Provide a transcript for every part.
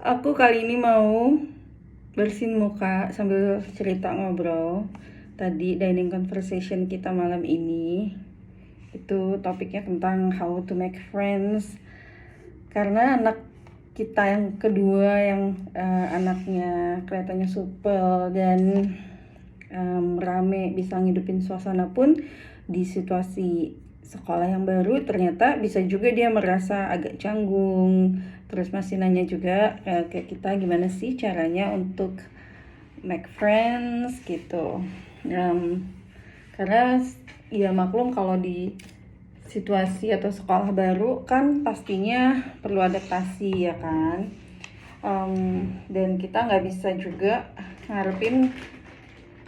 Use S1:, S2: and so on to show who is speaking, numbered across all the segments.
S1: Aku kali ini mau bersihin muka sambil cerita ngobrol. Tadi dining conversation kita malam ini itu topiknya tentang how to make friends. Karena anak kita yang kedua yang anaknya kelihatannya supel dan rame, bisa ngidupin suasana pun di situasi sekolah yang baru, ternyata bisa juga dia merasa agak canggung. Terus masih nanya juga kayak kita gimana sih caranya untuk make friends gitu. Karena ya maklum kalau di situasi atau sekolah baru kan pastinya perlu adaptasi ya kan. Dan kita nggak bisa juga ngarepin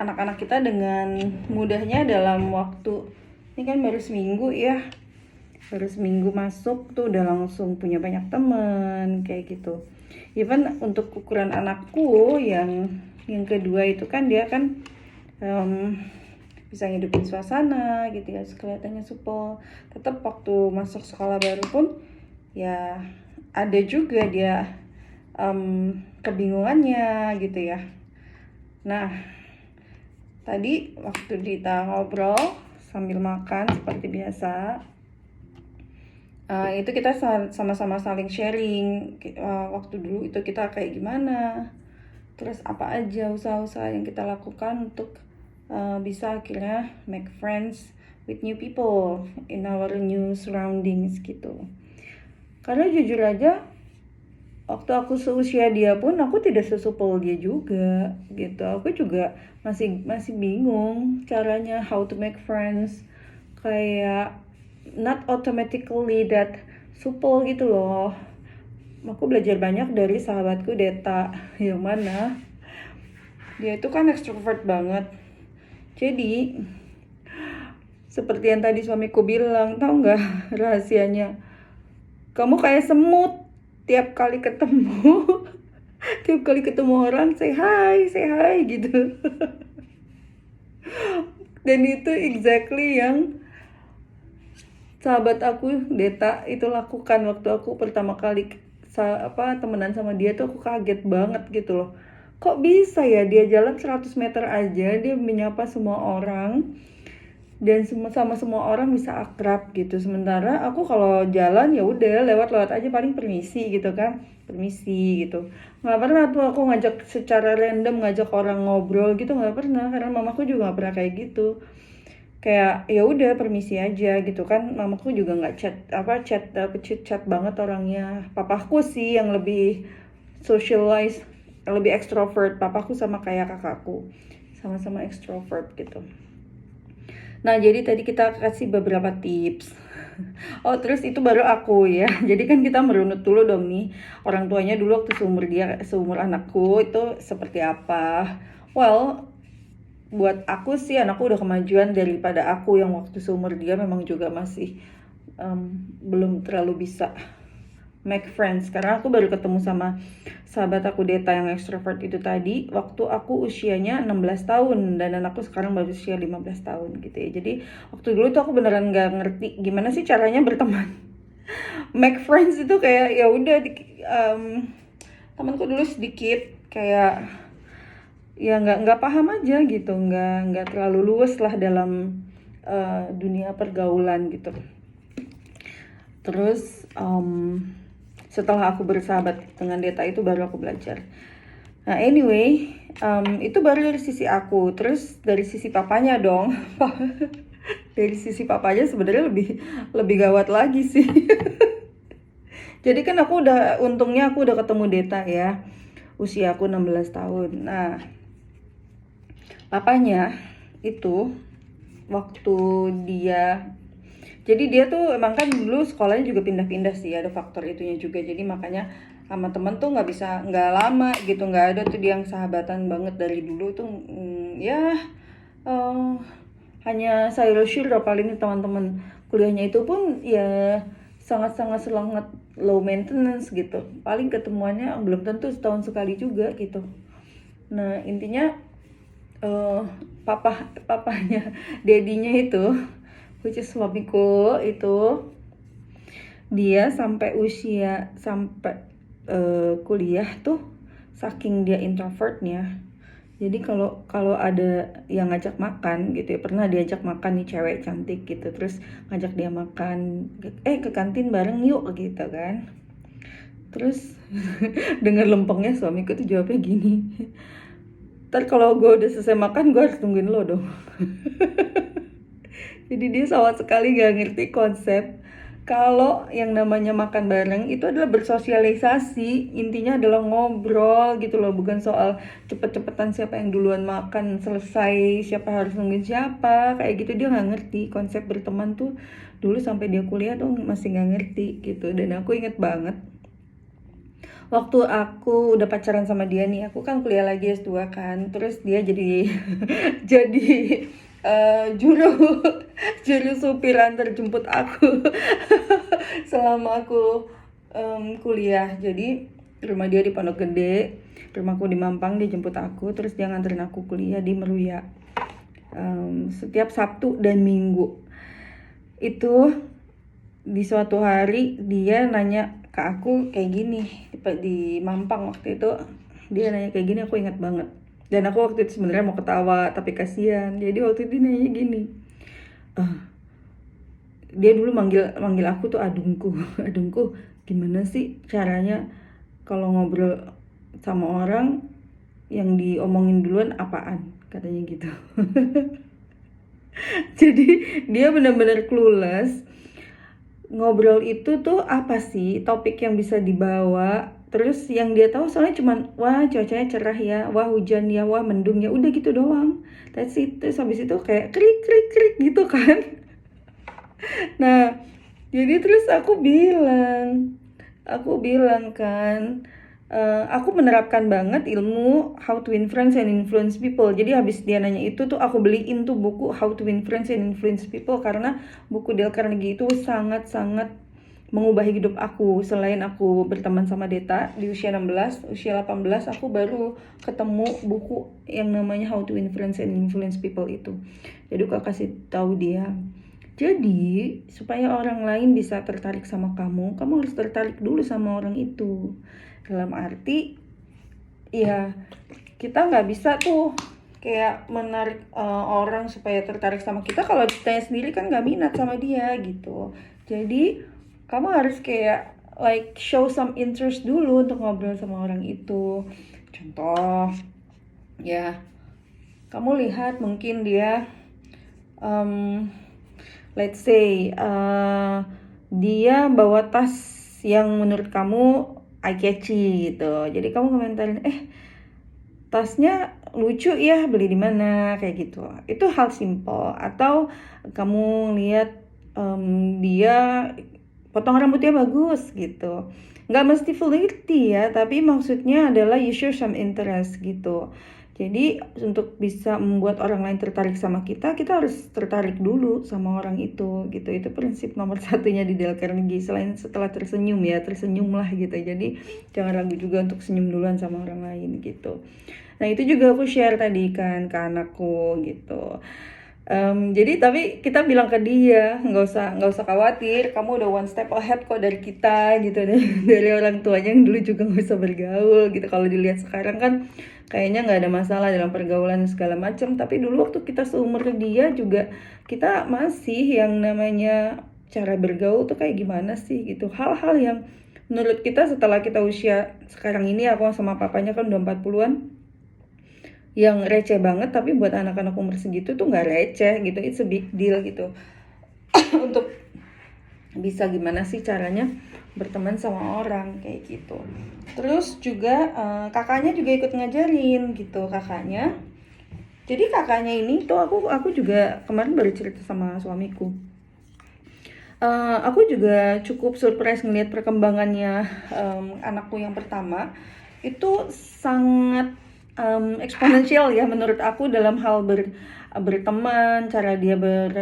S1: anak-anak kita dengan mudahnya dalam waktu ini kan baru seminggu ya, baru seminggu masuk tuh udah langsung punya banyak teman kayak gitu. Even untuk ukuran anakku yang kedua itu kan dia kan bisa ngidupin suasana gitu ya, kelihatannya supel. Tetap waktu masuk sekolah baru pun ya ada juga dia kebingungannya gitu ya. Nah, tadi waktu kita ngobrol sambil makan seperti biasa, itu kita sama-sama saling sharing waktu dulu itu kita kayak gimana, terus apa aja usaha-usaha yang kita lakukan untuk bisa akhirnya make friends with new people in our new surroundings gitu. Karena jujur aja waktu aku seusia dia pun aku tidak sesupel dia juga gitu. Aku juga masih bingung caranya how to make friends, kayak not automatically that supel gitu loh. Aku belajar banyak dari sahabatku Deta, yang mana dia itu kan extrovert banget. Jadi seperti yang tadi suamiku bilang, tau nggak rahasianya? Kamu kayak semut, tiap kali ketemu tiap kali ketemu orang say hi gitu. Dan itu exactly yang sahabat aku Deta itu lakukan waktu aku pertama kali temenan sama dia tuh. Aku kaget banget gitu loh, kok bisa ya dia jalan 100 meter aja dia menyapa semua orang dan sama semua orang bisa akrab gitu. Sementara aku kalau jalan ya udah lewat aja paling permisi gitu kan, permisi gitu. Nggak pernah tuh aku ngajak secara random ngajak orang ngobrol gitu, nggak pernah, karena mamaku juga nggak pernah kayak gitu. Kayak ya udah permisi aja gitu kan. Mamaku juga nggak chat banget orangnya. Papaku sih yang lebih socialize, lebih extrovert. Papaku sama kayak kakakku sama-sama extrovert gitu. Nah, jadi tadi kita kasih beberapa tips. Oh, terus itu baru aku ya. Jadi kan kita merunut dulu dong nih. Orang tuanya dulu waktu seumur anakku itu seperti apa. Well, buat aku sih anakku udah kemajuan daripada aku yang waktu seumur dia memang juga masih belum terlalu bisa make friends. Karena aku baru ketemu sama sahabat aku Deta yang extrovert itu tadi waktu aku usianya 16 tahun dan anakku sekarang baru usia 15 tahun gitu ya. Jadi waktu dulu tuh aku beneran gak ngerti gimana sih caranya berteman. Make friends itu kayak ya udah temanku dulu sedikit kayak ya nggak paham aja gitu, nggak terlalu luas lah dalam dunia pergaulan gitu. Terus setelah aku bersahabat dengan Deta itu baru aku belajar. Nah anyway, itu baru dari sisi aku. Terus dari sisi papanya dong. Dari sisi papanya sebenarnya lebih gawat lagi sih. Jadi kan untungnya aku udah ketemu Deta ya, usia aku 16 tahun. Nah papanya itu waktu jadi dia tuh emang kan dulu sekolahnya juga pindah-pindah sih, ada faktor itunya juga. Jadi makanya sama temen tuh nggak lama gitu, nggak ada tuh dia yang sahabatan banget dari dulu tuh. Hanya saya syukur paling teman-teman kuliahnya itu pun ya sangat low maintenance gitu. Paling ketemuannya belum tentu setahun sekali juga gitu. Nah intinya papanya dedinya itu which is suamiku itu dia sampai kuliah tuh saking dia introvertnya. Jadi kalau kalau ada yang ngajak makan gitu ya, pernah diajak makan nih cewek cantik gitu, terus ngajak dia makan, ke kantin bareng yuk gitu kan. Terus dengan lempengnya suamiku tuh jawabnya gini, ntar kalau gue udah selesai makan gue harus tungguin lo dong. Jadi dia sama sekali gak ngerti konsep kalau yang namanya makan bareng itu adalah bersosialisasi, intinya adalah ngobrol gitu loh, bukan soal cepet-cepetan siapa yang duluan makan selesai, siapa harus nungguin siapa, kayak gitu dia nggak ngerti konsep berteman tuh. Dulu sampai dia kuliah tuh masih nggak ngerti gitu, dan aku inget banget waktu aku udah pacaran sama dia nih, aku kan kuliah lagi S2 kan, terus dia jadi jadi juru juru supir antar jemput aku selama aku kuliah. Jadi rumah dia di Pondok Gede, rumahku di Mampang, dia jemput aku, terus dia nganterin aku kuliah di Meruya setiap Sabtu dan Minggu. Itu di suatu hari dia nanya ke aku kayak gini di Mampang waktu itu, dia nanya kayak gini, aku ingat banget. Dan aku waktu itu sebenarnya mau ketawa tapi kasihan. Jadi waktu itu dia nanya gini, dia dulu manggil manggil aku tuh adungku adungku, gimana sih caranya kalau ngobrol sama orang yang diomongin duluan apaan, katanya gitu. Jadi dia benar-benar clueless ngobrol itu tuh apa sih topik yang bisa dibawa. Terus yang dia tahu soalnya cuman wah cuacanya cerah ya, wah hujan ya, wah mendung ya, udah gitu doang. That's it. Terus habis itu kayak krik krik krik gitu kan. Nah, jadi terus aku bilang kan, aku menerapkan banget ilmu How to Win Friends and Influence People. Jadi habis dia nanya itu tuh aku beliin tuh buku How to Win Friends and Influence People, karena buku Dale Carnegie itu sangat-sangat mengubah hidup aku. Selain aku berteman sama Deta di usia 16, usia 18 aku baru ketemu buku yang namanya How to Win Friends and Influence People itu. Jadi aku kasih tahu dia. Jadi, supaya orang lain bisa tertarik sama kamu harus tertarik dulu sama orang itu. Dalam arti, ya kita nggak bisa tuh kayak menarik orang supaya tertarik sama kita kalau kita sendiri kan nggak minat sama dia gitu. Jadi, kamu harus kayak like show some interest dulu untuk ngobrol sama orang itu. Contoh, ya, kamu lihat mungkin dia let's say dia bawa tas yang menurut kamu eye catchy gitu. Jadi kamu komentarin, tasnya lucu ya, beli di mana, kayak gitu. Itu hal simple. Atau kamu lihat dia potong rambutnya bagus gitu. Nggak mesti flirty ya, tapi maksudnya adalah you show some interest gitu. Jadi untuk bisa membuat orang lain tertarik sama kita harus tertarik dulu sama orang itu gitu. Itu prinsip nomor satunya di Dale Carnegie. Selain setelah tersenyum ya, tersenyumlah gitu. Jadi jangan ragu juga untuk senyum duluan sama orang lain gitu. Nah itu juga aku share tadi kan ke anakku gitu. Jadi tapi kita bilang ke dia nggak usah khawatir, kamu udah one step ahead kok dari kita gitu, dari orang tuanya yang dulu juga nggak usah bergaul gitu. Kalau dilihat sekarang kan kayaknya nggak ada masalah dalam pergaulan segala macam, tapi dulu waktu kita seumur dia juga kita masih yang namanya cara bergaul tuh kayak gimana sih gitu. Hal-hal yang menurut kita setelah kita usia sekarang ini, aku sama papanya kan udah 40-an, yang receh banget, tapi buat anak-anak umur segitu tuh nggak receh gitu, it's a big deal gitu. Untuk bisa gimana sih caranya berteman sama orang kayak gitu. Terus juga kakaknya juga ikut ngajarin gitu, kakaknya. Jadi kakaknya ini tuh aku juga kemarin baru cerita sama suamiku. Aku juga cukup surprise ngeliat perkembangannya anakku yang pertama. Itu sangat eksponensial ya menurut aku dalam hal berteman, cara dia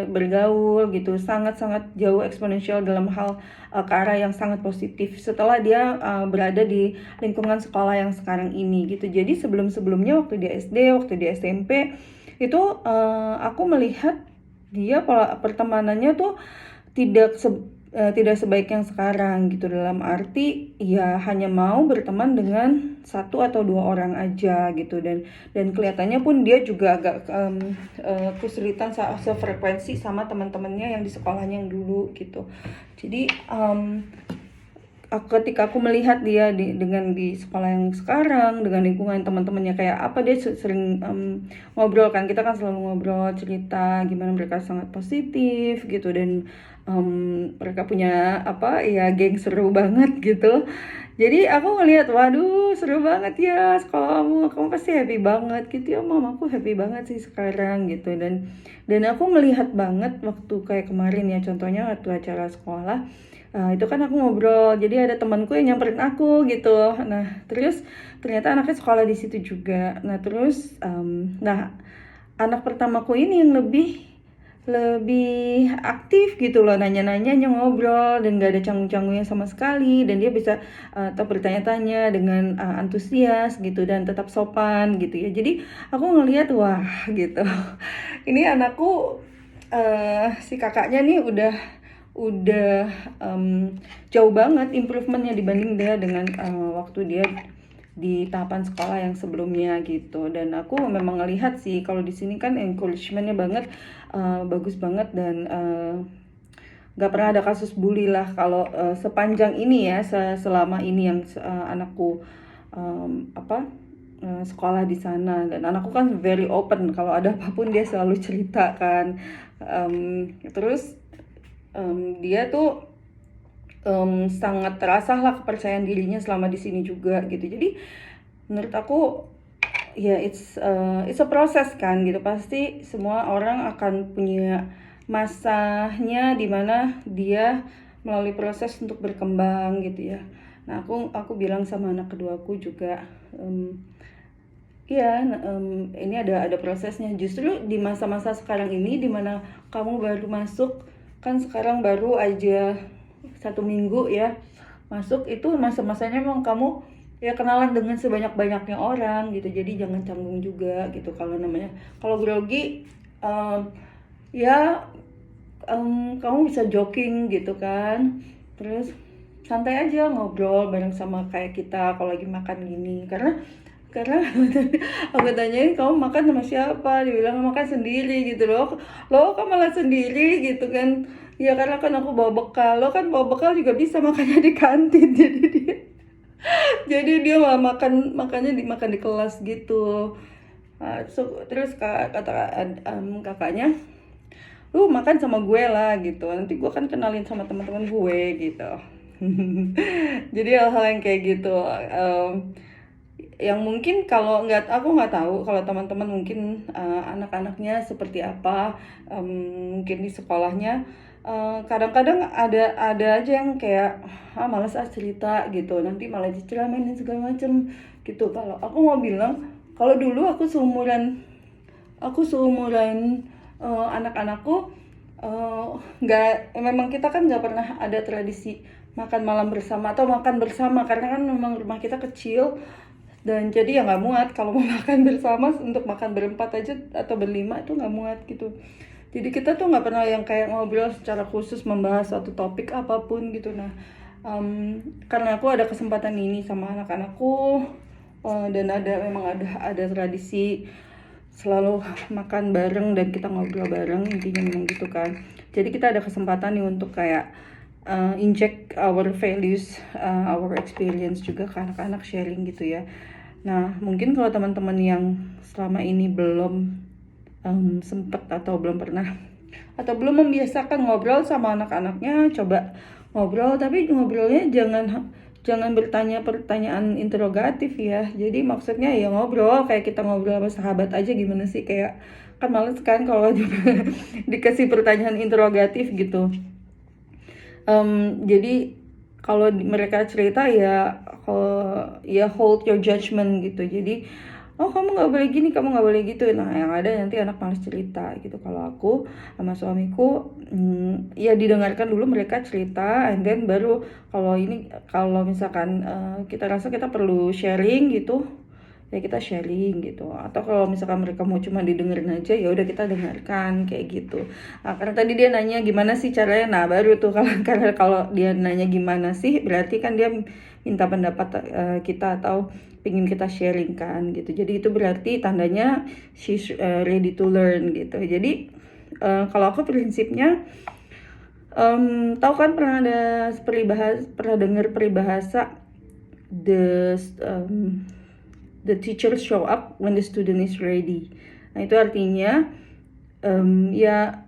S1: bergaul gitu, sangat-sangat jauh eksponensial dalam hal ke arah yang sangat positif setelah dia berada di lingkungan sekolah yang sekarang ini gitu. Jadi sebelum-sebelumnya waktu dia SD, waktu dia SMP itu aku melihat dia pertemanannya tuh tidak tidak sebaik yang sekarang gitu, dalam arti ya hanya mau berteman dengan satu atau dua orang aja gitu, dan kelihatannya pun dia juga agak kesulitan sefrekuensi sama teman-temannya yang di sekolahnya yang dulu gitu. Jadi ketika aku melihat dia dengan di sekolah yang sekarang, dengan lingkungan teman-temannya kayak apa, dia sering ngobrol kan, kita kan selalu ngobrol cerita gimana mereka sangat positif gitu, dan mereka punya apa ya, geng seru banget gitu. Jadi aku ngelihat, waduh seru banget ya sekolahmu, kamu pasti happy banget gitu ya. Mamaku happy banget sih sekarang gitu, dan aku melihat banget waktu kayak kemarin ya, contohnya waktu acara sekolah. Itu kan aku ngobrol, jadi ada temanku yang nyamperin aku gitu. Nah, terus ternyata anaknya sekolah di situ juga. Nah, terus nah, anak pertamaku ini yang lebih aktif gitu loh, nanya-nanya, ngobrol, dan gak ada canggung-canggungnya sama sekali, dan dia bisa tetap bertanya-tanya dengan antusias gitu, dan tetap sopan gitu ya. Jadi aku ngelihat, wah gitu, ini anakku, si kakaknya nih udah jauh banget improvementnya dibanding dia dengan waktu dia di tahapan sekolah yang sebelumnya gitu. Dan aku memang ngelihat sih kalau di sini kan encouragementnya banget, bagus banget, dan gak pernah ada kasus bully lah kalau sepanjang ini ya, selama ini yang anakku sekolah di sana. Dan anakku kan very open, kalau ada apapun dia selalu cerita kan. Terus dia tuh sangat terasa lah kepercayaan dirinya selama di sini juga gitu. Jadi menurut aku ya it's a proses kan gitu. Pasti semua orang akan punya masanya dimana dia melalui proses untuk berkembang gitu ya. Nah, aku bilang sama anak keduaku juga, iya, ini ada prosesnya. Justru di masa-masa sekarang ini, dimana kamu baru masuk, kan sekarang baru aja 1 minggu ya masuk, itu masa-masanya memang kamu ya kenalan dengan sebanyak-banyaknya orang gitu. Jadi jangan canggung juga gitu. Kalau grogi, ya kamu bisa joking gitu kan, terus santai aja ngobrol bareng sama kayak kita kalau lagi makan gini. Karena aku tanyain, kamu makan sama siapa, dibilang makan sendiri gitu. Lo kan malah sendiri gitu kan. Ya karena kan aku bawa bekal, lo kan bawa bekal juga bisa makannya di kantin. Jadi dia malah makannya dimakan di kelas gitu. Terus kata kakaknya, lu makan sama gue lah gitu, nanti gue kan kenalin sama teman-teman gue gitu. Jadi hal-hal yang kayak gitu, yang mungkin kalau aku nggak tahu kalau teman-teman mungkin anak-anaknya seperti apa, mungkin di sekolahnya kadang-kadang ada aja yang kayak malas cerita gitu, nanti malah diceramain dan segala macem gitu. Kalau aku mau bilang, kalau dulu aku seumuran anak-anakku, nggak, memang kita kan nggak pernah ada tradisi makan malam bersama atau makan bersama, karena kan memang rumah kita kecil, dan jadi ya nggak muat kalau mau makan bersama. Untuk makan berempat aja atau berlima itu nggak muat gitu. Jadi kita tuh nggak pernah yang kayak ngobrol secara khusus membahas suatu topik apapun gitu. Nah, karena aku ada kesempatan ini sama anak-anakku, dan memang ada tradisi selalu makan bareng dan kita ngobrol bareng, intinya memang gitu kan. Jadi kita ada kesempatan nih untuk kayak inject our values, our experience juga ke anak-anak, sharing gitu ya. Nah, mungkin kalau teman-teman yang selama ini belum sempet atau belum pernah atau belum membiasakan ngobrol sama anak-anaknya, coba ngobrol, tapi ngobrolnya jangan bertanya pertanyaan interrogatif ya. Jadi maksudnya ya ngobrol kayak kita ngobrol sama sahabat aja, gimana sih, kayak kan males kan kalau dikasih pertanyaan interrogatif gitu. Jadi kalau mereka cerita ya hold your judgment gitu. Jadi kamu nggak boleh gini, kamu nggak boleh gitu. Nah, yang ada nanti anak malas cerita gitu. Kalau aku sama suamiku, ya didengarkan dulu mereka cerita, and then baru kalau misalkan kita rasa kita perlu sharing gitu, ya kita sharing gitu. Atau kalau misalkan mereka mau cuma didengerin aja, ya udah kita dengarkan kayak gitu. Nah, karena tadi dia nanya gimana sih caranya, nah baru tuh karena kalau dia nanya gimana sih, berarti kan dia minta pendapat kita atau pingin kita sharing kan gitu. Jadi itu berarti tandanya she's ready to learn gitu. Jadi kalau aku prinsipnya, tahu kan pernah dengar peribahasa the teacher show up when the student is ready. Nah itu artinya ya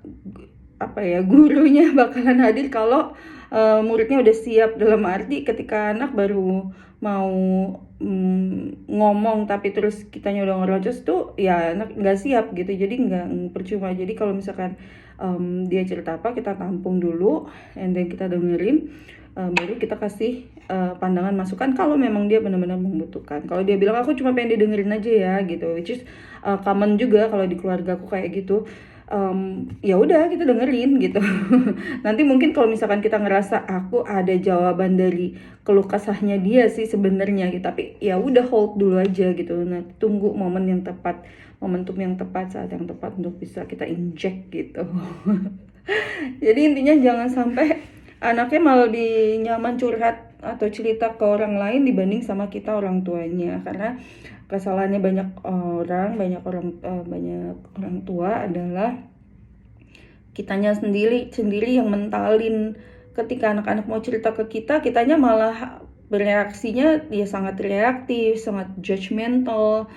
S1: apa ya, gurunya bakalan hadir kalau muridnya udah siap, dalam arti ketika anak baru mau ngomong tapi terus kitanya udah ngerocos tuh ya anak nggak siap gitu, jadi nggak percuma. Jadi kalau misalkan dia cerita apa, kita tampung dulu and then kita dengerin, baru kita kasih pandangan masukan kalau memang dia benar-benar membutuhkan. Kalau dia bilang aku cuma pengen didengerin aja ya gitu, which is common juga kalau di keluarga aku kayak gitu, ya udah kita dengerin gitu. Nanti mungkin kalau misalkan kita ngerasa aku ada jawaban dari keluh kesahnya dia sih sebenarnya gitu, tapi ya udah hold dulu aja gitu. Nah, tunggu momen yang tepat, momentum yang tepat, saat yang tepat untuk bisa kita inject gitu. Jadi intinya jangan sampai anaknya malah lebih nyaman curhat atau cerita ke orang lain dibanding sama kita orang tuanya, karena kesalahannya banyak orang tua adalah kitanya sendiri yang mentalin. Ketika anak-anak mau cerita ke kita, kitanya malah bereaksinya ya sangat reaktif, sangat judgmental,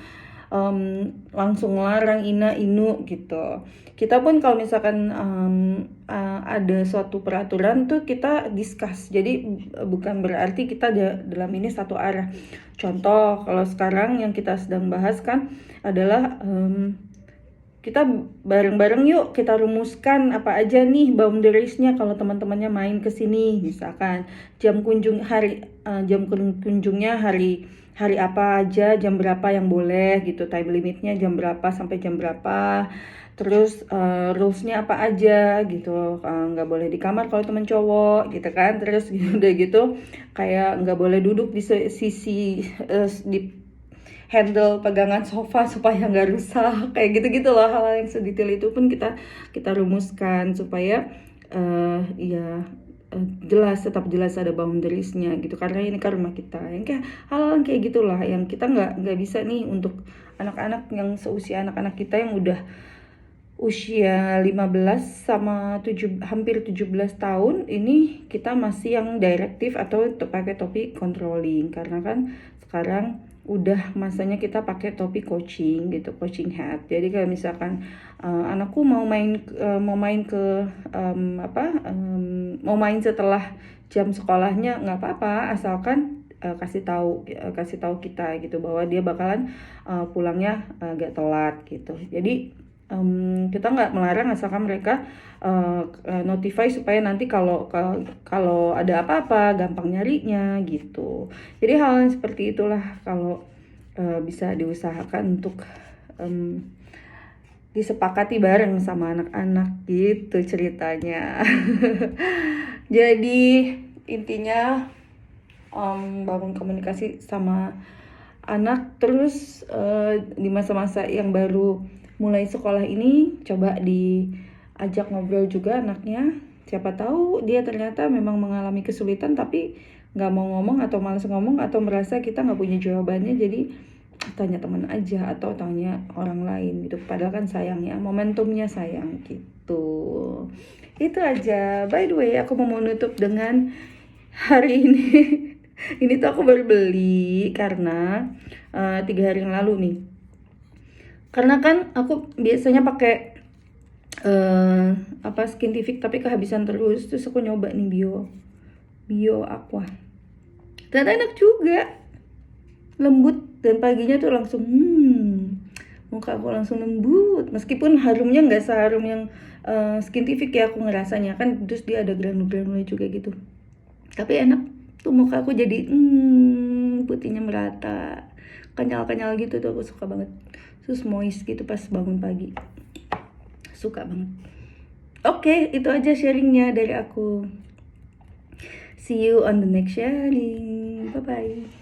S1: langsung larang ina inu gitu. Kita pun kalau misalkan ada suatu peraturan tuh kita discuss, jadi bukan berarti kita dalam ini satu arah. Contoh kalau sekarang yang kita sedang bahas kan adalah kita bareng-bareng yuk kita rumuskan apa aja nih boundariesnya kalau teman-temannya main ke sini, misalkan jam kunjungnya hari apa aja, jam berapa yang boleh gitu, time limitnya jam berapa sampai jam berapa, terus rulesnya apa aja gitu, nggak boleh di kamar kalau temen cowok gitu kan, terus udah gitu kayak nggak boleh duduk di sisi di handle pegangan sofa supaya nggak rusak, kayak gitu-gitu loh. Hal-hal yang sedetail itu pun kita rumuskan supaya tetap jelas ada boundariesnya gitu, karena ini kan rumah kita. Yang kayak hal kayak gitulah yang kita nggak bisa nih untuk anak-anak yang seusia anak-anak kita yang udah usia 15 sama hampir 17 tahun ini, kita masih yang direktif atau pakai topi controlling, karena kan sekarang udah masanya kita pakai topi coaching gitu, coaching hat. Jadi kalau misalkan anakku mau main setelah jam sekolahnya nggak apa-apa, asalkan kasih tahu kita gitu bahwa dia bakalan pulangnya agak telat gitu. Jadi kita nggak melarang asalkan mereka notify supaya nanti kalau ada apa-apa gampang nyarinya gitu. Jadi hal yang seperti itulah kalau bisa diusahakan untuk disepakati bareng sama anak-anak gitu ceritanya. Jadi intinya bangun komunikasi sama anak, terus di masa-masa yang baru mulai sekolah ini coba diajak ngobrol juga anaknya. Siapa tahu dia ternyata memang mengalami kesulitan tapi nggak mau ngomong atau malas ngomong atau merasa kita nggak punya jawabannya, jadi tanya teman aja atau tanya orang lain gitu. Padahal kan sayang ya, momentumnya sayang gitu. Itu aja. By the way, aku mau menutup dengan hari ini. Ini tuh aku baru beli karena 3 hari yang lalu nih. Karena kan aku biasanya pakai Skintific tapi kehabisan terus. Terus aku nyoba nih Bio Aqua. Ternyata enak juga. Lembut dan paginya tuh langsung muka aku langsung lembut. Meskipun harumnya nggak seharum yang Skintific ya aku ngerasanya kan, terus dia ada granul-granulnya juga gitu. Tapi enak tuh, muka aku jadi putihnya merata, kenyal-kenyal gitu tuh, aku suka banget. Terus moist gitu pas bangun pagi, suka banget. Oke, itu aja sharingnya dari aku. See you on the next sharing. Bye bye.